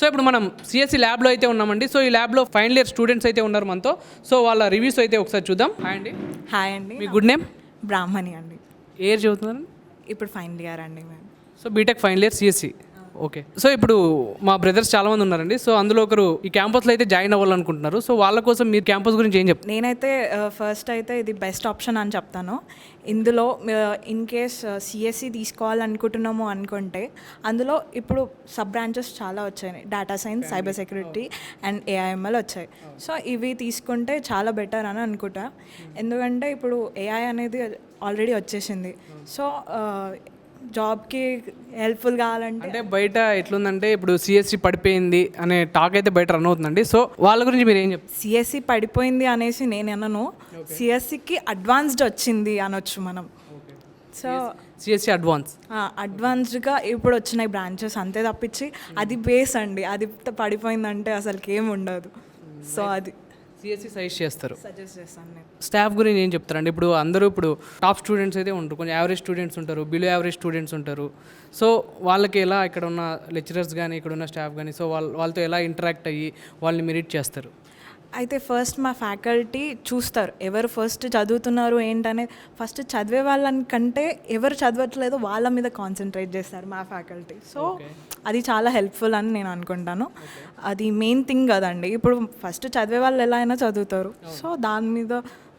So ఇప్పుడు మనం CSC ల్యాబ్లో అయితే ఉన్నామండి. సో ఈ ల్యాబ్లో ఫైనల్ ఇయర్ స్టూడెంట్స్ అయితే ఉన్నారు మనతో. సో వాళ్ళ రివ్యూస్ అయితే ఒకసారి చూద్దాం. హాయ్ అండి. హాయ్ అండి. మీ గుడ్ నేమ్? బ్రాహ్మణి అండి. ఏ ఇయర్ చదువుతున్నారు? ఇప్పుడు ఫైనల్ ఇయర్ అండి మేము. So BTech final year CSC. Okay. So ఇప్పుడు మా బ్రదర్స్ చాలామంది ఉన్నారండి. సో అందులో ఒకరు ఈ క్యాంపస్లో అయితే జాయిన్ అవ్వాలనుకుంటున్నారు. సో వాళ్ళ కోసం మీరు క్యాంపస్ గురించి ఏం చెప్తారు? నేనైతే ఫస్ట్ అయితే ఇది బెస్ట్ ఆప్షన్ అని చెప్తాను. ఇందులో ఇన్ కేస్ సిఎస్సి తీసుకోవాలనుకుంటున్నాము అనుకుంటే అందులో ఇప్పుడు సబ్ బ్రాంచెస్ చాలా వచ్చాయి. Data science, cyber security and AIML వచ్చాయి. సో ఇవి తీసుకుంటే చాలా బెటర్ అని అనుకుంటా. ఎందుకంటే ఇప్పుడు ఏఐ అనేది ఆల్రెడీ వచ్చేసింది. సో జాబ్కి హెల్ప్ఫుల్ కావాలంటే అంటే బయట ఎట్లుందంటే ఇప్పుడు సిఎస్సి పడిపోయింది అనే టాక్ అయితే బయట రన్ అవుతుందండి. సో వాళ్ళ గురించి మీరు ఏం చెప్తారు? సిఎస్సి పడిపోయింది అనేసి నేను అనను. సిఎస్సికి అడ్వాన్స్డ్ వచ్చింది అనొచ్చు మనం. సో సిఎస్సి అడ్వాన్స్డ్గా ఇప్పుడు వచ్చినాయి బ్రాంచెస్ అంతే తప్పించి అది బేస్ అండి. అది పడిపోయిందంటే అసలుకి ఏమి ఉండదు. సో అది సిఎస్సి సజెస్ట్ చేస్తారు. సజెస్ట్ చేస్తాను నేను. స్టాఫ్ గురించి ఏం చెప్తారండి? ఇప్పుడు అందరూ ఇప్పుడు టాప్ స్టూడెంట్స్ అయితే ఉంటారు, కొంచెం యావరేజ్ స్టూడెంట్స్ ఉంటారు, బిలో యావరేజ్ స్టూడెంట్స్ ఉంటారు. సో వాళ్ళకి ఎలా ఇక్కడ ఉన్న లెక్చరర్స్ కానీ ఇక్కడ ఉన్న స్టాఫ్ కానీ సో వాళ్ళతో ఎలా ఇంటరాక్ట్ అయ్యి వాళ్ళని మెరిట్ చేస్తారు? అయితే ఫస్ట్ మా ఫ్యాకల్టీ చూస్తారు ఎవరు ఫస్ట్ చదువుతున్నారు ఏంటనే. ఫస్ట్ చదివే వాళ్ళని కంటే ఎవరు చదవట్లేదో వాళ్ళ మీద కాన్సన్ట్రేట్ చేస్తారు మా ఫ్యాకల్టీ. సో అది చాలా హెల్ప్ఫుల్ అని నేను అనుకుంటాను. అది మెయిన్ థింగ్ కదండి. ఇప్పుడు ఫస్ట్ చదివే వాళ్ళు ఎలా అయినా చదువుతారు. సో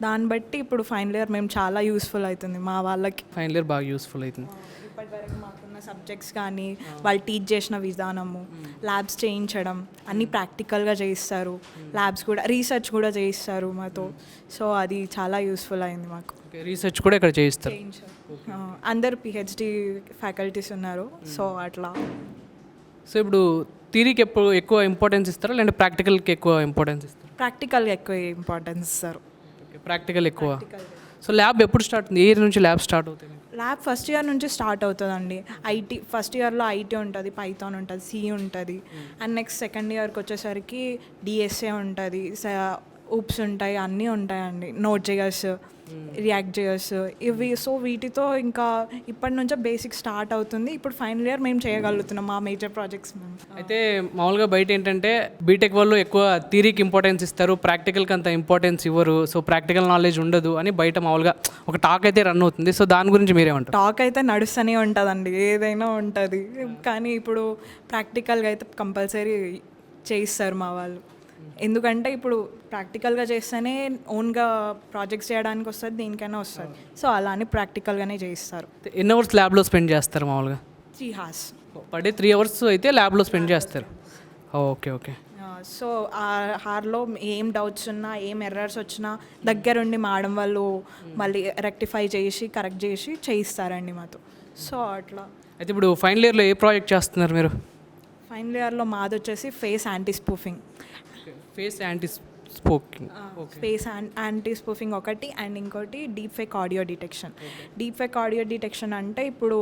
దాన్ని బట్టి ఇప్పుడు ఫైనల్ ఇయర్ మేము చాలా యూస్ఫుల్ అవుతుంది మా వాళ్ళకి. ఫైనల్ ఇయర్ బాగా యూస్ఫుల్ అవుతుంది. ఇప్పటివరకు మాకున్న సబ్జెక్ట్స్ కానీ వాళ్ళు టీచ్ చేసిన విధానము, ల్యాబ్స్ చేయించడం అన్నీ ప్రాక్టికల్గా చేయిస్తారు. ల్యాబ్స్ కూడా రీసెర్చ్ కూడా చేయిస్తారు మాతో. సో అది చాలా యూస్ఫుల్ అయింది మాకు. రీసెర్చ్ కూడా ఇక్కడ చేయిస్తారు. అందరు పిహెచ్డి ఫ్యాకల్టీస్ ఉన్నారు. సో అట్లా. సో ఇప్పుడు థియరీకి ఎక్కువ ఇంపార్టెన్స్ ఇస్తారా లేదంటే ప్రాక్టికల్కి ఎక్కువ ఇంపార్టెన్స్ ఇస్తారా? ప్రాక్టికల్గా ఎక్కువ ఇంపార్టెన్స్ ఇస్తారు. ప్రాక్టికల్ ఎక్కువ. సో ల్యాబ్ ఎప్పుడు స్టార్ట్ అవుతుంది? ఏ ఇయర్ నుంచి ల్యాబ్ స్టార్ట్ అవుతుంది? ల్యాబ్ ఫస్ట్ ఇయర్ నుంచి స్టార్ట్ అవుతుందండి. ఐటీ ఫస్ట్ ఇయర్లో ఐటీ ఉంటుంది, పైథాన్ ఉంటుంది, సి ఉంటుంది. అండ్ నెక్స్ట్ సెకండ్ ఇయర్కి వచ్చేసరికి డిఎస్ఏ ఉంటుంది, ఊప్స్ ఉంటాయి, అన్నీ ఉంటాయండి. నోట్ జేఎస్, రియాక్ట్ జేఎస్ ఇవి. సో వీటితో ఇంకా ఇప్పటి నుంచే బేసిక్ స్టార్ట్ అవుతుంది. ఇప్పుడు ఫైనల్ ఇయర్ మేము చేయగలుగుతున్నాం మా మేజర్ ప్రాజెక్ట్స్ మేము. అయితే మామూలుగా బయట ఏంటంటే బీటెక్ వాళ్ళు ఎక్కువ థియరీకి ఇంపార్టెన్స్ ఇస్తారు, ప్రాక్టికల్కి అంత ఇంపార్టెన్స్ ఇవ్వరు. సో ప్రాక్టికల్ నాలెడ్జ్ ఉండదు అని బయట మామూలుగా ఒక టాక్ అయితే రన్ అవుతుంది. సో దాని గురించి మీరేమంటారు? టాక్ అయితే నడుస్తూనే ఉంటుందండి, ఏదైనా ఉంటుంది. కానీ ఇప్పుడు ప్రాక్టికల్గా అయితే కంపల్సరీ చేయిస్తారు మా వాళ్ళు. ఎందుకంటే ఇప్పుడు ప్రాక్టికల్గా చేస్తేనే ఓన్గా ప్రాజెక్ట్స్ చేయడానికి వస్తుంది, దేనికైనా వస్తుంది. సో అలా అని ప్రాక్టికల్గానే చేయిస్తారు. ఎన్ని అవర్స్ ల్యాబ్లో స్పెండ్ చేస్తారు మామూలుగా? 3 hours పర్ డే 3 hours అయితే ల్యాబ్లో స్పెండ్ చేస్తారు. Okay okay. సో ఆ హార్లో ఏం డౌట్స్ ఉన్నా, ఏం ఎర్రర్స్ వచ్చినా దగ్గరుండి మేడం వాళ్ళు మళ్ళీ రెక్టిఫై చేసి కరెక్ట్ చేసి చేయిస్తారండి మాతో. సో అట్లా. అయితే ఇప్పుడు ఫైనల్ ఇయర్లో ఏ ప్రాజెక్ట్ చేస్తున్నారు మీరు? ఫైనల్ ఇయర్లో మాది వచ్చేసి face anti spoofing. Face anti spoking. Face anti spoofing ఒకటి, అండ్ ఇంకోటి deep fake audio detection. Deep fake audio detection అంటే ఇప్పుడు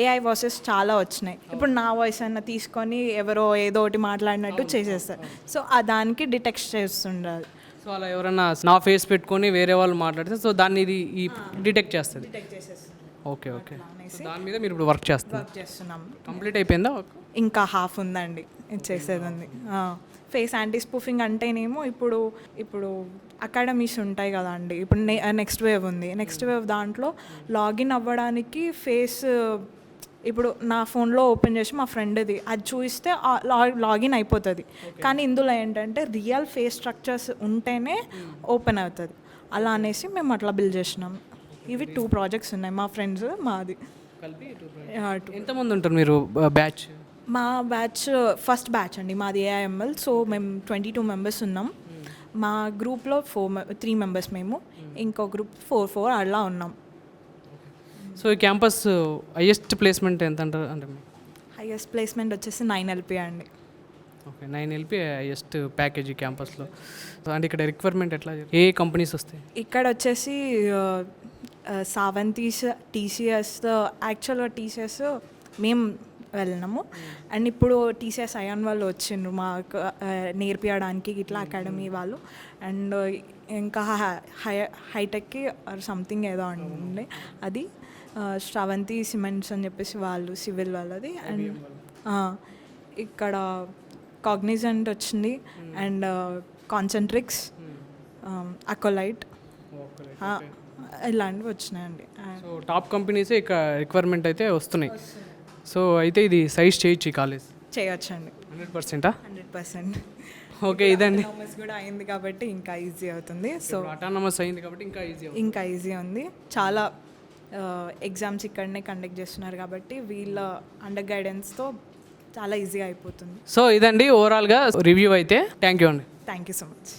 ఏఐ వాయిసెస్ చాలా వచ్చినాయి. ఇప్పుడు నా వాయిస్ అన్న తీసుకొని ఎవరో ఏదో ఒకటి మాట్లాడినట్టు చేసేస్తారు. సో దానికి డిటెక్ట్ చేస్తుండాలి. సో అలా ఎవరైనా నా ఫేస్ పెట్టుకొని వేరే వాళ్ళు మాట్లాడితే సో దాన్ని ఇది ఈ డిటెక్ట్ చేస్తుంది. Okay okay. దాని మీద మీరు ఇప్పుడు వర్క్ చేస్తున్నాం. కంప్లీట్ అయిపోయిందా? ఇంకా హాఫ్ ఉందండి చేసేది ఉంది. ఫేస్ యాంటీ స్పూఫింగ్ అంటేనేమో ఇప్పుడు అకాడమీస్ ఉంటాయి కదా అండి. ఇప్పుడు నెక్స్ట్ వేవ్ ఉంది. నెక్స్ట్ వేవ్ దాంట్లో లాగిన్ అవ్వడానికి ఫేస్ ఇప్పుడు నా ఫోన్లో ఓపెన్ చేసి మా ఫ్రెండ్ది అది చూపిస్తే లాగిన్ అయిపోతుంది. కానీ ఇందులో ఏంటంటే రియల్ ఫేస్ స్ట్రక్చర్స్ ఉంటేనే ఓపెన్ అవుతుంది. అలా అనేసి మేము అట్లా బిల్డ్ చేసినాం. ఇవి 2 ప్రాజెక్ట్స్ ఉన్నాయి మా ఫ్రెండ్స్ మాది కలిపి. ఎంతమంది ఉంటారు మీరు బ్యాచ్? మా బ్యాచ్ ఫస్ట్ బ్యాచ్ అండి మాది ఏఐఎంఎల్. సో మేము 22 members ఉన్నాం. మా గ్రూప్లో 3 members మేము, ఇంకో గ్రూప్ 4 అలా ఉన్నాం. సో ఈ క్యాంపస్ హైయెస్ట్ ప్లేస్మెంట్ ఎంత అంటారు? అంటే హైయెస్ట్ ప్లేస్మెంట్ వచ్చేసి 9 LP అండి. ఓకే, 9 LP హైయెస్ట్ ప్యాకేజ్ ఈ క్యాంపస్లో. అంటే ఇక్కడ రిక్వైర్మెంట్ ఎట్లా, ఏ కంపెనీస్ వస్తాయి? ఇక్కడ వచ్చేసి సావంతీస్, టీసీఎస్. యాక్చువల్గా టీసీఎస్ మేము వెళ్ళినాము. అండ్ ఇప్పుడు టీసీఎస్ అయాన్ వాళ్ళు వచ్చిండ్రు మాకు నేర్పించడానికి ఇట్లా అకాడమీ వాళ్ళు. అండ్ ఇంకా హైటెక్కి సంథింగ్ ఏదో అండి అది శ్రవంతి సిమెంట్స్ అని చెప్పేసి వాళ్ళు సివిల్ వాళ్ళది. అండ్ ఇక్కడ కాగ్నిజెంట్ వచ్చింది అండ్ కాన్సెంట్రిక్స్, అకోలైట్ ఇలాంటివి వచ్చినాయండి. సో టాప్ కంపెనీసే ఇక రిక్వైర్మెంట్ అయితే వస్తున్నాయి. సో అయితే ఇది సైజ్ చేయొచ్చు ఈ కాలేజ్ చేయొచ్చండి 100%. 100%. ఓకే ఇదండి, థామస్ కూడా అయింది కాబట్టి ఇంకా ఈజీ అవుతుంది. సో అటానమస్ అయింది కాబట్టి ఇంకా ఈజీ. ఇంకా ఈజీ ఉంది. చాలా ఎగ్జామ్స్ ఇక్కడనే కండక్ట్ చేస్తున్నారు కాబట్టి వీళ్ళ అండర్ గైడెన్స్తో చాలా ఈజీగా అయిపోతుంది. సో ఇదండి ఓవరాల్గా రివ్యూ అయితే. థ్యాంక్ యూ అండి. Thank you so much.